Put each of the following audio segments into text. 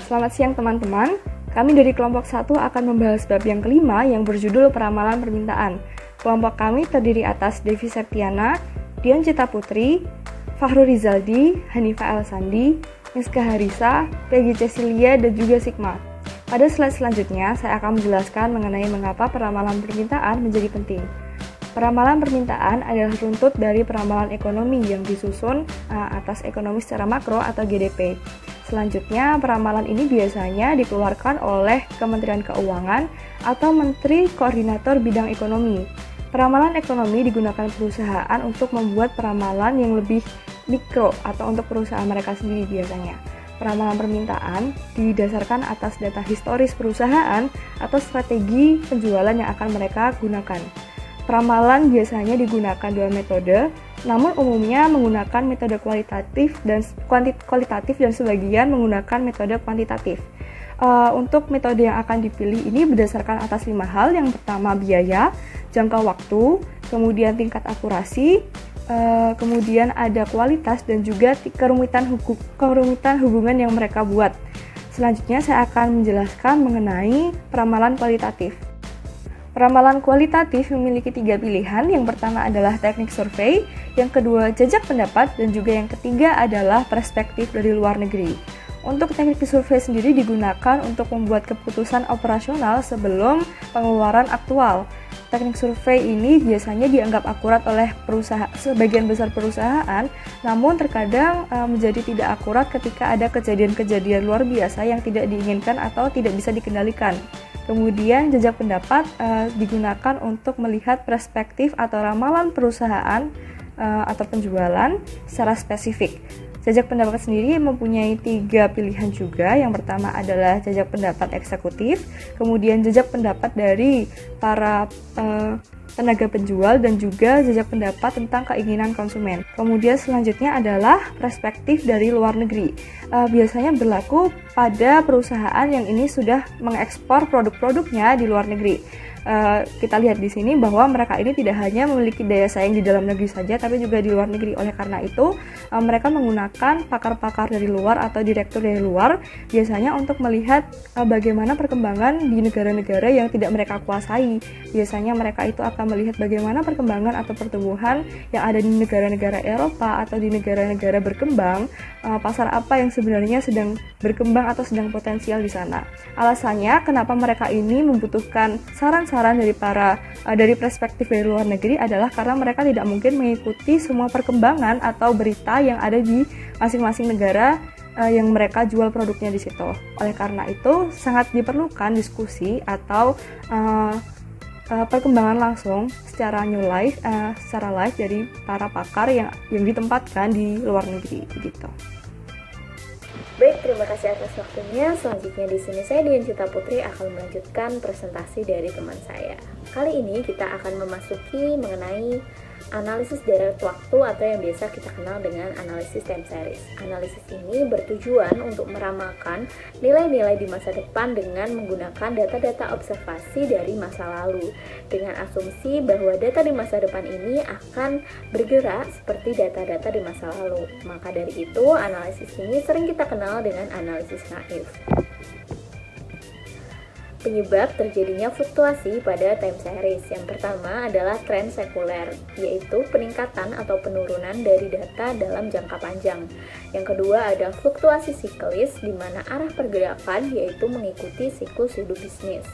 Selamat siang teman-teman. Kami dari kelompok 1 akan membahas bab yang kelima yang berjudul peramalan permintaan. Kelompok kami terdiri atas Devi Septiana, Dian Cita Putri, Fahru Rizaldi, Hanifa Elsandi, Miska Harisa, Peggy Cecilia, dan juga Sigma. Pada slide selanjutnya, saya akan menjelaskan mengenai mengapa peramalan permintaan menjadi penting. Peramalan permintaan adalah runtut dari peramalan ekonomi yang disusun atas ekonomi secara makro atau GDP. Selanjutnya, peramalan ini biasanya dikeluarkan oleh Kementerian Keuangan atau Menteri Koordinator Bidang Ekonomi. Peramalan ekonomi digunakan perusahaan untuk membuat peramalan yang lebih mikro atau untuk perusahaan mereka sendiri biasanya. Peramalan permintaan didasarkan atas data historis perusahaan atau strategi penjualan yang akan mereka gunakan. Peramalan biasanya digunakan dua metode, namun umumnya menggunakan metode kualitatif dan sebagian menggunakan metode kuantitatif. Untuk metode yang akan dipilih ini berdasarkan atas 5 hal. Yang pertama biaya, jangka waktu, kemudian tingkat akurasi, kemudian ada kualitas dan juga kerumitan hubungan yang mereka buat. Selanjutnya saya akan menjelaskan mengenai peramalan kualitatif. Peramalan kualitatif memiliki 3 pilihan. Yang pertama adalah teknik survei, yang kedua jajak pendapat, dan juga yang ketiga adalah perspektif dari luar negeri. Untuk teknik survei sendiri digunakan untuk membuat keputusan operasional sebelum pengeluaran aktual. Teknik survei ini biasanya dianggap akurat oleh sebagian besar perusahaan, namun terkadang menjadi tidak akurat ketika ada kejadian-kejadian luar biasa yang tidak diinginkan atau tidak bisa dikendalikan. Kemudian jajak pendapat digunakan untuk melihat perspektif atau ramalan perusahaan atau penjualan secara spesifik. Jajak pendapat sendiri mempunyai 3 pilihan juga. Yang pertama adalah jajak pendapat eksekutif, kemudian jajak pendapat dari para tenaga penjual, dan juga jajak pendapat tentang keinginan konsumen. Kemudian selanjutnya adalah perspektif dari luar negeri. Biasanya berlaku pada perusahaan yang ini sudah mengekspor produk-produknya di luar negeri. Kita lihat di sini bahwa mereka ini tidak hanya memiliki daya saing di dalam negeri saja, tapi juga di luar negeri. Oleh karena itu, mereka menggunakan pakar-pakar dari luar atau direktur dari luar, biasanya untuk melihat bagaimana perkembangan di negara-negara yang tidak mereka kuasai. Biasanya mereka itu akan melihat bagaimana perkembangan atau pertumbuhan yang ada di negara-negara Eropa atau di negara-negara berkembang, pasar apa yang sebenarnya sedang berkembang atau sedang potensial di sana. Alasannya kenapa mereka ini membutuhkan saran-saran dari perspektif dari luar negeri adalah karena mereka tidak mungkin mengikuti semua perkembangan atau berita yang ada di masing-masing negara yang mereka jual produknya di situ. Oleh karena itu sangat diperlukan diskusi atau perkembangan langsung secara live dari para pakar yang ditempatkan di luar negeri begitu. Baik, terima kasih atas waktunya. Selanjutnya di sini saya Dian Cita Putri akan melanjutkan presentasi dari teman saya. Kali ini kita akan memasuki mengenai analisis deret waktu atau yang biasa kita kenal dengan analisis time series. Analisis ini bertujuan untuk meramalkan nilai-nilai di masa depan dengan menggunakan data-data observasi dari masa lalu, dengan asumsi bahwa data di masa depan ini akan bergerak seperti data-data di masa lalu. Maka dari itu, analisis ini sering kita kenal dengan analisis naif. Penyebab terjadinya fluktuasi pada time series yang pertama adalah tren sekuler, yaitu peningkatan atau penurunan dari data dalam jangka panjang. Yang kedua ada fluktuasi siklis, di mana arah pergerakan yaitu mengikuti siklus hidup bisnis.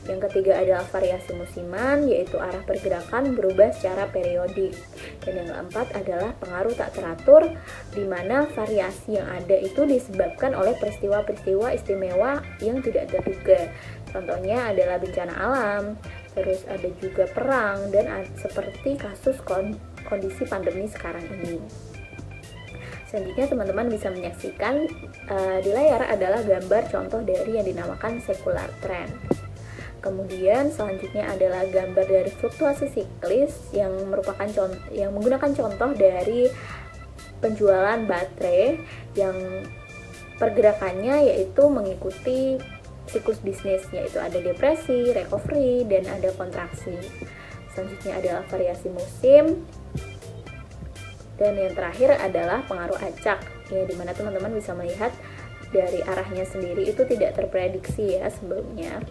Yang ketiga adalah variasi musiman, yaitu arah pergerakan berubah secara periodik. Dan yang keempat adalah pengaruh tak teratur, di mana variasi yang ada itu disebabkan oleh peristiwa-peristiwa istimewa yang tidak terduga. Contohnya adalah bencana alam, terus ada juga perang, dan seperti kasus kondisi pandemi sekarang ini. Selanjutnya teman-teman bisa menyaksikan di layar adalah gambar contoh dari yang dinamakan secular trend. Kemudian selanjutnya adalah gambar dari fluktuasi siklis yang menggunakan contoh dari penjualan baterai yang pergerakannya yaitu mengikuti siklus bisnis, yaitu ada depresi, recovery, dan ada kontraksi. Selanjutnya adalah variasi musim, dan yang terakhir adalah pengaruh acak, ya, dimana teman-teman bisa melihat dari arahnya sendiri itu tidak terprediksi ya sebelumnya.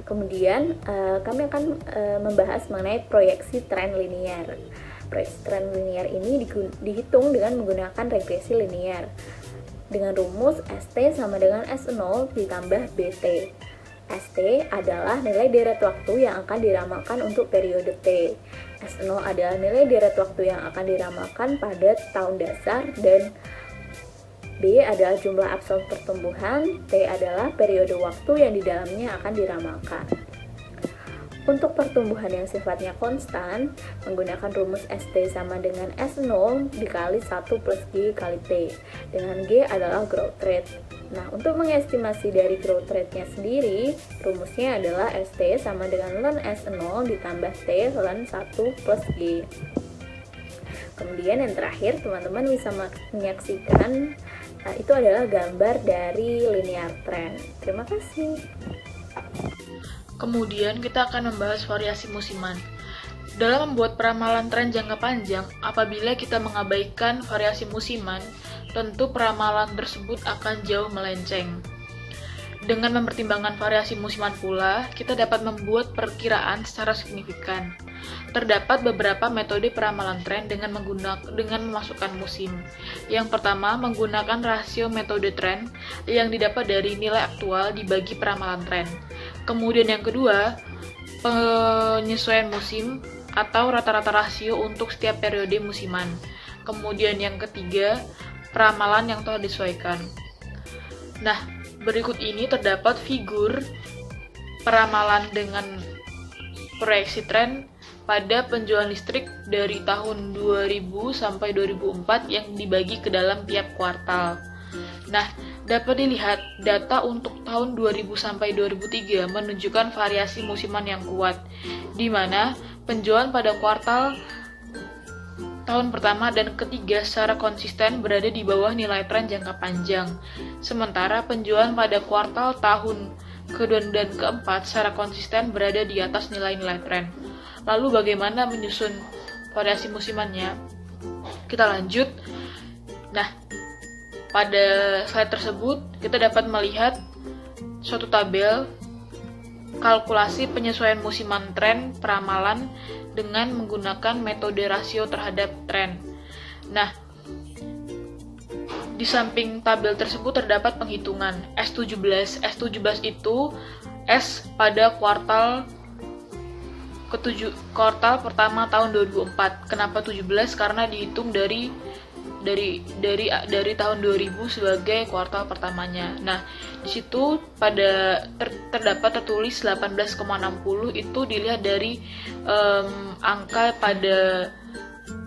Kemudian kami akan membahas mengenai proyeksi tren linear. Proyeksi tren linear ini dihitung dengan menggunakan regresi linear dengan rumus ST sama dengan S0 ditambah BT. ST adalah nilai deret waktu yang akan diramalkan untuk periode T. S0 adalah nilai deret waktu yang akan diramalkan pada tahun dasar, dan B adalah jumlah absolut pertumbuhan, T adalah periode waktu yang di dalamnya akan diramalkan. Untuk pertumbuhan yang sifatnya konstan, menggunakan rumus ST sama dengan S0 dikali 1 plus G kali T, dengan G adalah growth rate. Nah, untuk mengestimasi dari growth rate-nya sendiri, rumusnya adalah ST sama dengan ln S0 ditambah T ln 1 plus G. Kemudian yang terakhir, teman-teman bisa menyaksikan itu adalah gambar dari linear trend. Terima kasih. Kemudian kita akan membahas variasi musiman. Dalam membuat peramalan tren jangka panjang, apabila kita mengabaikan variasi musiman, tentu peramalan tersebut akan jauh melenceng. Dengan mempertimbangkan variasi musiman pula, kita dapat membuat perkiraan secara signifikan. Terdapat beberapa metode peramalan tren dengan memasukkan musim. Yang pertama, menggunakan rasio metode tren yang didapat dari nilai aktual dibagi peramalan tren. Kemudian yang kedua, penyesuaian musim atau rata-rata rasio untuk setiap periode musiman. Kemudian yang ketiga, peramalan yang telah disesuaikan. Nah, berikut ini terdapat figur peramalan dengan proyeksi tren pada penjualan listrik dari tahun 2000 sampai 2004 yang dibagi ke dalam tiap kuartal. Nah, dapat dilihat data untuk tahun 2000 sampai 2003 menunjukkan variasi musiman yang kuat, di mana penjualan pada kuartal tahun pertama dan ketiga secara konsisten berada di bawah nilai tren jangka panjang, sementara penjualan pada kuartal tahun kedua dan keempat secara konsisten berada di atas nilai-nilai tren. Lalu bagaimana menyusun variasi musimannya? Kita lanjut. Nah, pada slide tersebut kita dapat melihat suatu tabel kalkulasi penyesuaian musiman tren peramalan dengan menggunakan metode rasio terhadap tren. Nah, di samping tabel tersebut terdapat penghitungan S17. S17 itu S pada kuartal pertama tahun 2004. Kenapa 17? Karena dihitung dari tahun 2000 sebagai kuartal pertamanya. Nah, di situ terdapat tertulis 18,60 itu dilihat dari angka pada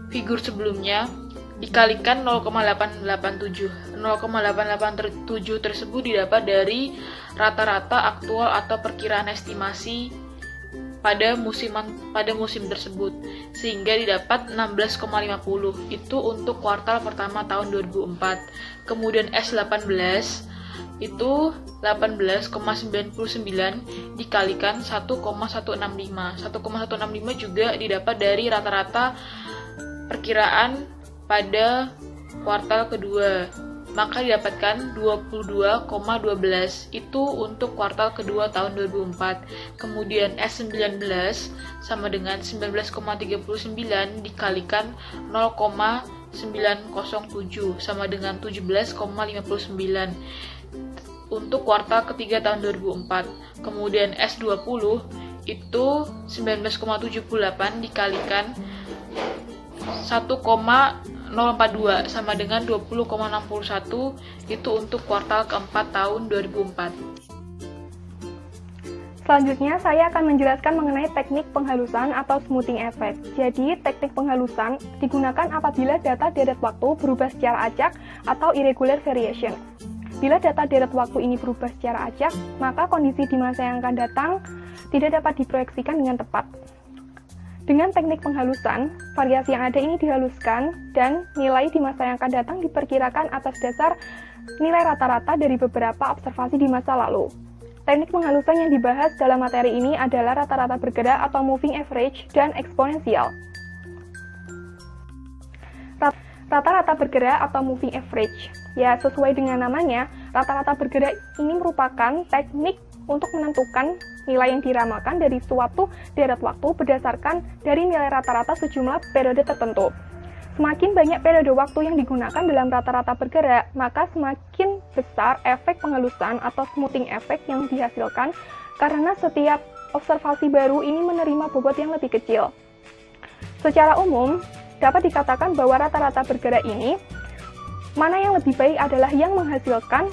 figur sebelumnya dikalikan 0,887. 0,887 tersebut didapat dari rata-rata aktual atau perkiraan estimasi pada musim tersebut, sehingga didapat 16,50 itu untuk kuartal pertama tahun 2004. Kemudian S18 itu 18,99 dikalikan 1,165. 1,165 juga didapat dari rata-rata perkiraan pada kuartal kedua, maka didapatkan 22,12 itu untuk kuartal kedua tahun 2004. Kemudian S19 sama dengan 19,39 dikalikan 0,907 sama dengan 17,59 untuk kuartal ketiga tahun 2004. Kemudian S20 itu 19,78 dikalikan 1,042 sama dengan 20,61 itu untuk kuartal keempat tahun 2004. Selanjutnya, saya akan menjelaskan mengenai teknik penghalusan atau smoothing effect. Jadi, teknik penghalusan digunakan apabila data deret waktu berubah secara acak atau irregular variation. Bila data deret waktu ini berubah secara acak, maka kondisi di masa yang akan datang tidak dapat diproyeksikan dengan tepat. Dengan teknik penghalusan, variasi yang ada ini dihaluskan dan nilai di masa yang akan datang diperkirakan atas dasar nilai rata-rata dari beberapa observasi di masa lalu. Teknik penghalusan yang dibahas dalam materi ini adalah rata-rata bergerak atau moving average dan eksponensial. Rata-rata bergerak atau moving average. Ya, sesuai dengan namanya, rata-rata bergerak ini merupakan teknik untuk menentukan nilai yang diramalkan dari suatu deret waktu berdasarkan dari nilai rata-rata sejumlah periode tertentu. Semakin banyak periode waktu yang digunakan dalam rata-rata bergerak, maka semakin besar efek penghalusan atau smoothing effect yang dihasilkan karena setiap observasi baru ini menerima bobot yang lebih kecil. Secara umum, dapat dikatakan bahwa rata-rata bergerak ini, mana yang lebih baik adalah yang menghasilkan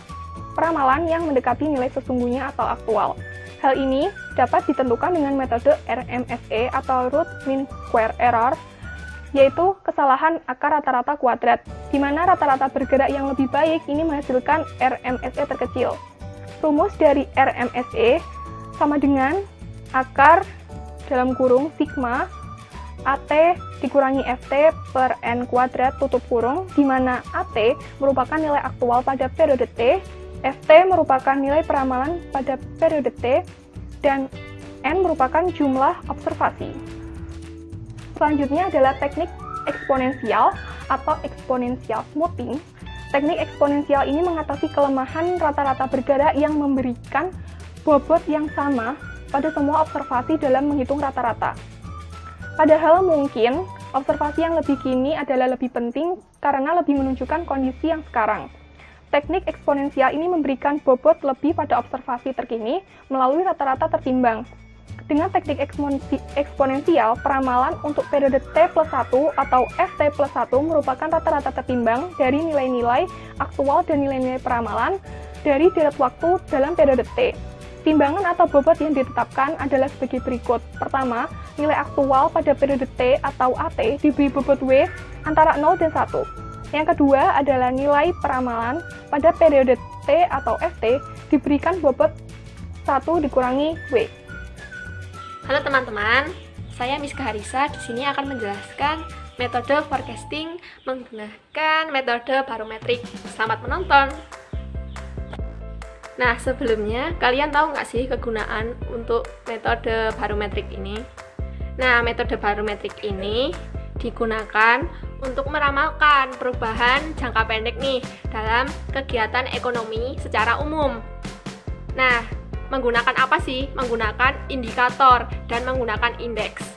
peramalan yang mendekati nilai sesungguhnya atau aktual. Hal ini dapat ditentukan dengan metode RMSE atau Root Mean Square Error, yaitu kesalahan akar rata-rata kuadrat, di mana rata-rata bergerak yang lebih baik ini menghasilkan RMSE terkecil. Rumus dari RMSE sama dengan akar dalam kurung sigma AT dikurangi FT per N kuadrat tutup kurung, di mana AT merupakan nilai aktual pada periode T, FT merupakan nilai peramalan pada periode T, dan N merupakan jumlah observasi. Selanjutnya adalah teknik eksponensial atau exponential smoothing. Teknik eksponensial ini mengatasi kelemahan rata-rata bergerak yang memberikan bobot yang sama pada semua observasi dalam menghitung rata-rata. Padahal mungkin observasi yang lebih kini adalah lebih penting karena lebih menunjukkan kondisi yang sekarang. Teknik eksponensial ini memberikan bobot lebih pada observasi terkini melalui rata-rata tertimbang. Dengan teknik eksponensial, peramalan untuk periode T+1 atau FT+1 merupakan rata-rata tertimbang dari nilai-nilai aktual dan nilai-nilai peramalan dari deret waktu dalam periode T. Timbangan atau bobot yang ditetapkan adalah sebagai berikut. Pertama, nilai aktual pada periode T atau AT diberi bobot W antara 0 dan 1. Yang kedua adalah nilai peramalan pada periode T atau FT diberikan bobot 1 dikurangi W. Halo teman-teman, saya Miska Harisa di sini akan menjelaskan metode forecasting menggunakan metode barometrik. Selamat menonton. Nah, sebelumnya kalian tahu nggak sih kegunaan untuk metode barometrik ini? Nah, metode barometrik ini digunakan untuk meramalkan perubahan jangka pendek nih dalam kegiatan ekonomi secara umum. Nah, menggunakan apa sih? Menggunakan indikator dan menggunakan indeks.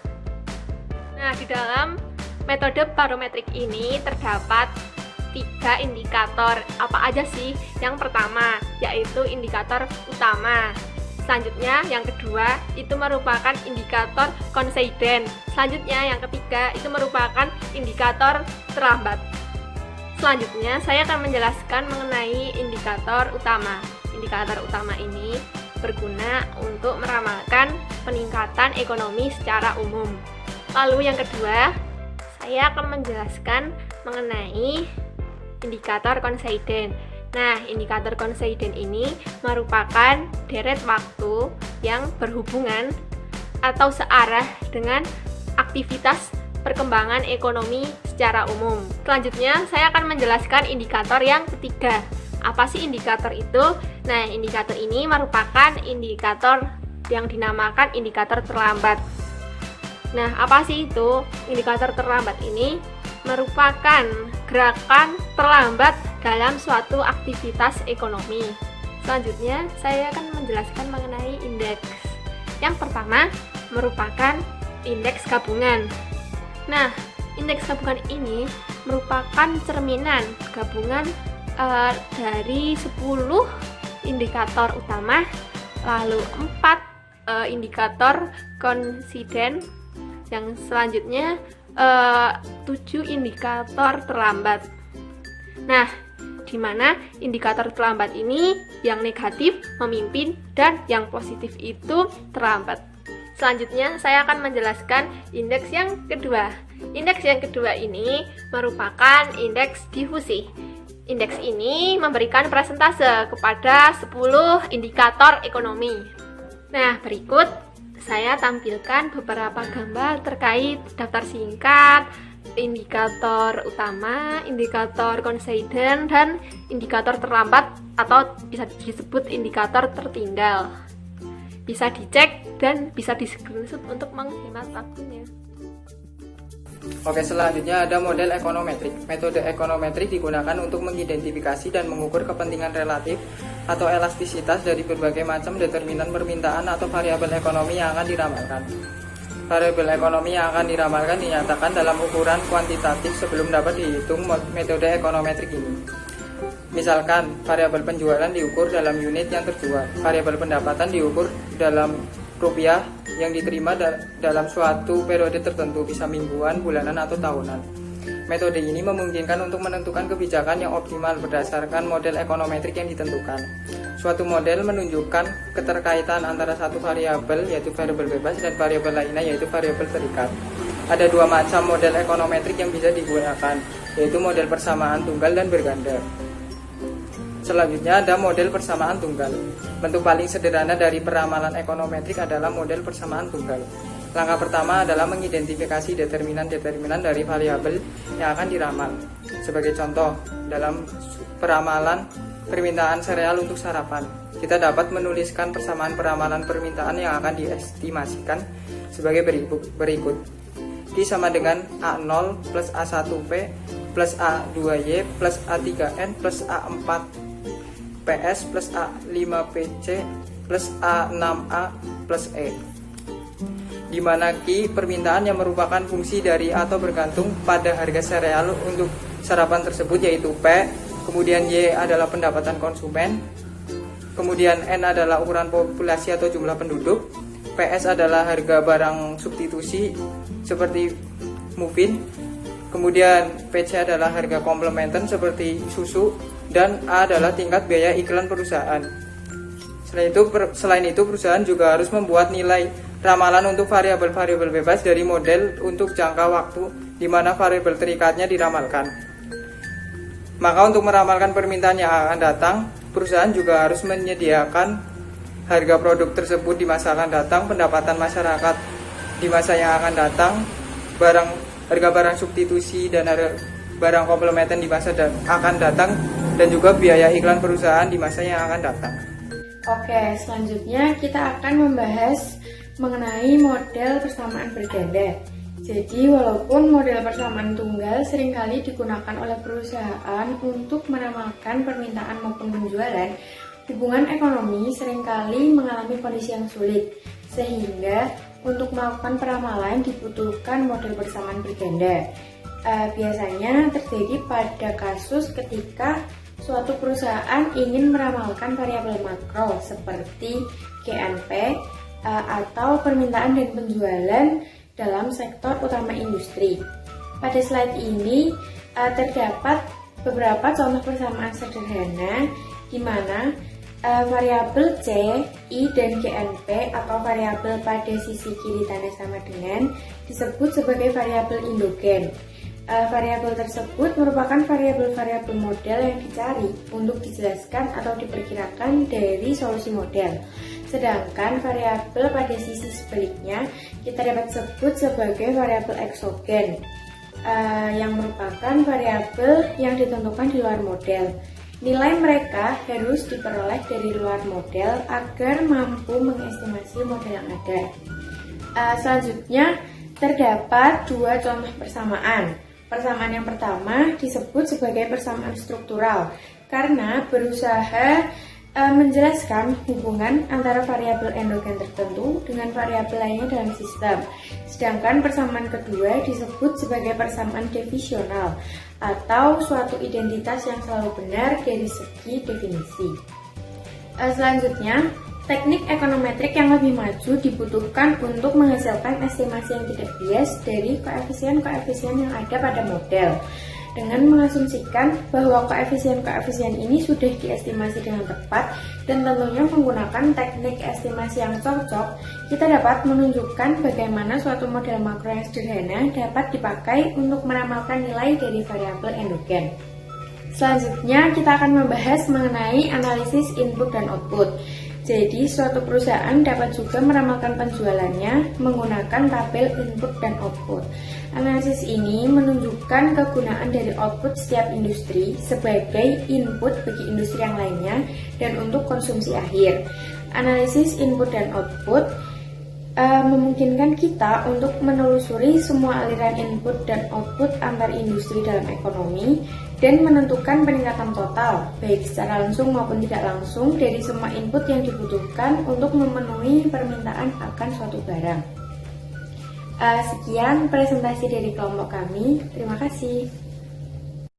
Nah, di dalam metode barometrik ini terdapat 3 indikator. Apa aja sih? Yang pertama, yaitu indikator utama. Selanjutnya, yang kedua, itu merupakan indikator coincident. Selanjutnya, yang ketiga, itu merupakan indikator terlambat. Selanjutnya, saya akan menjelaskan mengenai indikator utama. Indikator utama ini berguna untuk meramalkan peningkatan ekonomi secara umum. Lalu yang kedua, saya akan menjelaskan mengenai indikator coincident. Nah, indikator coincident ini merupakan deret waktu yang berhubungan atau searah dengan aktivitas perkembangan ekonomi secara umum. Selanjutnya, saya akan menjelaskan indikator yang ketiga. Apa sih indikator itu? Nah, indikator ini merupakan indikator yang dinamakan indikator terlambat. Nah, apa sih itu? Indikator terlambat ini merupakan gerakan terlambat dalam suatu aktivitas ekonomi. Selanjutnya, saya akan menjelaskan mengenai indeks. Yang pertama, merupakan indeks gabungan. Nah, indeks gabungan ini merupakan cerminan gabungan dari 10 indikator utama, lalu 4 indikator coincident, yang selanjutnya 7 indikator terlambat. Nah, di mana indikator terlambat ini yang negatif memimpin dan yang positif itu terlambat. Selanjutnya, saya akan menjelaskan indeks yang kedua. Indeks yang kedua ini merupakan indeks difusi. Indeks ini memberikan persentase kepada 10 indikator ekonomi. Nah, berikut saya tampilkan beberapa gambar terkait daftar singkat, indikator utama, indikator coincident, dan indikator terlambat atau bisa disebut indikator tertinggal. Bisa dicek dan bisa di screenshot untuk menghemat waktunya. Oke, selanjutnya ada model ekonometrik. Metode ekonometrik digunakan untuk mengidentifikasi dan mengukur kepentingan relatif atau elastisitas dari berbagai macam determinan permintaan atau variabel ekonomi yang akan diramalkan. Variabel ekonomi yang akan diramalkan dinyatakan dalam ukuran kuantitatif sebelum dapat dihitung metode ekonometrik ini. Misalkan, variabel penjualan diukur dalam unit yang terjual, variabel pendapatan diukur dalam rupiah yang diterima dalam suatu periode tertentu, bisa mingguan, bulanan, atau tahunan. Metode ini memungkinkan untuk menentukan kebijakan yang optimal berdasarkan model ekonometrik yang ditentukan. Suatu model menunjukkan keterkaitan antara satu variabel, yaitu variabel bebas, dan variabel lainnya, yaitu variabel terikat. Ada dua macam model ekonometrik yang bisa digunakan, yaitu model persamaan tunggal dan berganda. Selanjutnya ada model persamaan tunggal. Bentuk paling sederhana dari peramalan ekonometrik adalah model persamaan tunggal. Langkah pertama adalah mengidentifikasi determinan-determinan dari variabel yang akan diramal. Sebagai contoh, dalam peramalan permintaan sereal untuk sarapan, kita dapat menuliskan persamaan peramalan permintaan yang akan diestimasikan sebagai berikut. Q sama dengan A0 plus A1P plus A2Y plus A3N plus A4 PS plus A5PC plus A6A plus E, di mana Q permintaan yang merupakan fungsi dari atau bergantung pada harga sereal untuk sarapan tersebut, yaitu P, kemudian Y adalah pendapatan konsumen, kemudian N adalah ukuran populasi atau jumlah penduduk, PS adalah harga barang substitusi seperti muffin, kemudian PC adalah harga komplementer seperti susu, dan A adalah tingkat biaya iklan perusahaan. Selain itu, perusahaan juga harus membuat nilai ramalan untuk variabel-variabel bebas dari model untuk jangka waktu di mana variabel terikatnya diramalkan. Maka untuk meramalkan permintaan yang akan datang, perusahaan juga harus menyediakan harga produk tersebut di masa akan datang, pendapatan masyarakat di masa yang akan datang, harga barang substitusi dan harga barang komplementer di masa akan datang, dan juga biaya iklan perusahaan di masa yang akan datang. Oke, selanjutnya kita akan membahas mengenai model persamaan berganda. Jadi, walaupun model persamaan tunggal seringkali digunakan oleh perusahaan untuk meramalkan permintaan maupun penjualan, hubungan ekonomi seringkali mengalami kondisi yang sulit, sehingga untuk melakukan peramalan dibutuhkan model persamaan berganda. Biasanya terjadi pada kasus ketika suatu perusahaan ingin meramalkan variabel makro seperti GNP atau permintaan dan penjualan dalam sektor utama industri. Pada slide ini terdapat beberapa contoh persamaan sederhana di mana variabel C, I, dan GNP atau variabel pada sisi kiri tanda sama dengan disebut sebagai variabel endogen. Variabel tersebut merupakan variabel-variabel model yang dicari untuk dijelaskan atau diperkirakan dari solusi model. Sedangkan variabel pada sisi sebaliknya kita dapat sebut sebagai variabel eksogen, yang merupakan variabel yang ditentukan di luar model. Nilai mereka harus diperoleh dari luar model agar mampu mengestimasi model yang ada. Selanjutnya terdapat dua contoh persamaan. Persamaan yang pertama disebut sebagai persamaan struktural karena berusaha menjelaskan hubungan antara variabel endogen tertentu dengan variabel lainnya dalam sistem. Sedangkan persamaan kedua disebut sebagai persamaan divisional atau suatu identitas yang selalu benar dari segi definisi. Selanjutnya, teknik ekonometrik yang lebih maju dibutuhkan untuk menghasilkan estimasi yang tidak bias dari koefisien-koefisien yang ada pada model. Dengan mengasumsikan bahwa koefisien-koefisien ini sudah diestimasi dengan tepat dan tentunya menggunakan teknik estimasi yang cocok, kita dapat menunjukkan bagaimana suatu model makro yang sederhana dapat dipakai untuk meramalkan nilai dari variabel endogen. Selanjutnya, kita akan membahas mengenai analisis input dan output. Jadi, suatu perusahaan dapat juga meramalkan penjualannya menggunakan tabel input dan output. Analisis ini menunjukkan kegunaan dari output setiap industri sebagai input bagi industri yang lainnya dan untuk konsumsi akhir. Analisis input dan output memungkinkan kita untuk menelusuri semua aliran input dan output antar industri dalam ekonomi dan menentukan peningkatan total, baik secara langsung maupun tidak langsung, dari semua input yang dibutuhkan untuk memenuhi permintaan akan suatu barang. Sekian presentasi dari kelompok kami. Terima kasih.